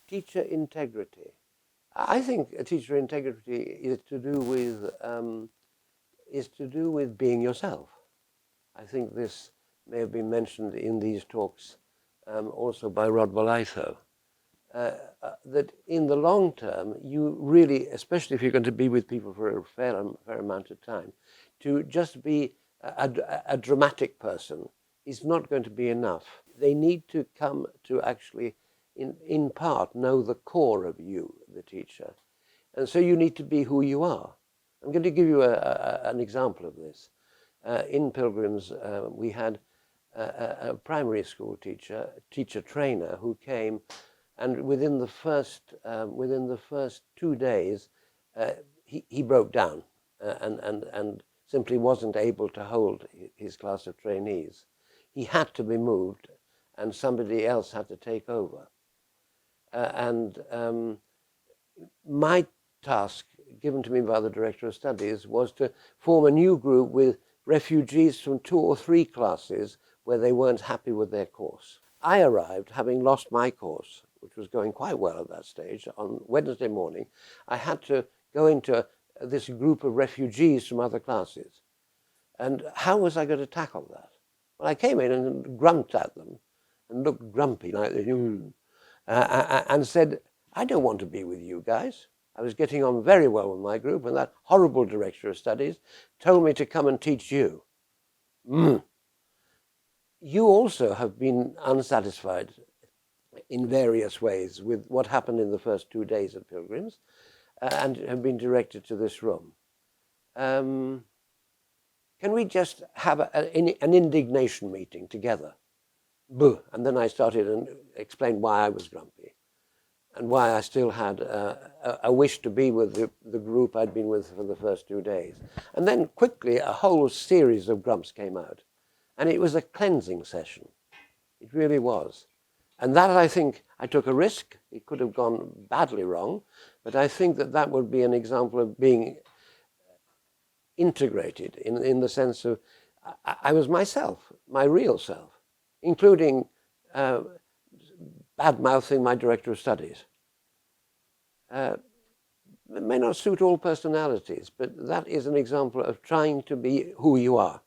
Teacher integrity. I think teacher integrity is to do with being yourself. I think this may have been mentioned in these talks also by Rod Bolitho. That in the long term, you really, especially if you're going to be with people for a fair amount of time, to just be a dramatic person is not going to be enough. They need to come to actually, in part, know the core of you, the teacher. And so you need to be who you are. I'm going to give you an example of this. In Pilgrims, we had a primary school teacher trainer, who came, and within the first 2 days, he broke down and simply wasn't able to hold his class of trainees. He had to be moved, and somebody else had to take over. My task given to me by the Director of Studies was to form a new group with refugees from 2 or 3 classes where they weren't happy with their course. I arrived having lost my course, which was going quite well at that stage. On Wednesday morning, I had to go into this group of refugees from other classes. And how was I going to tackle that? Well, I came in and grumped at them and looked grumpy like this, and said, I don't want to be with you guys. I was getting on very well with my group, and that horrible Director of Studies told me to come and teach you. You also have been unsatisfied in various ways with what happened in the first 2 days at Pilgrims, and have been directed to this room. Can we just have an indignation meeting together? Boo. And then I started and explained why I was grumpy, and why I still had a wish to be with the group I'd been with for the first 2 days. And then quickly a whole series of grumps came out. And it was a cleansing session. It really was. And that, I think, I took a risk. It could have gone badly wrong, but I think that would be an example of being integrated in the sense of I was myself, my real self, including bad-mouthing my Director of Studies. It may not suit all personalities, but that is an example of trying to be who you are.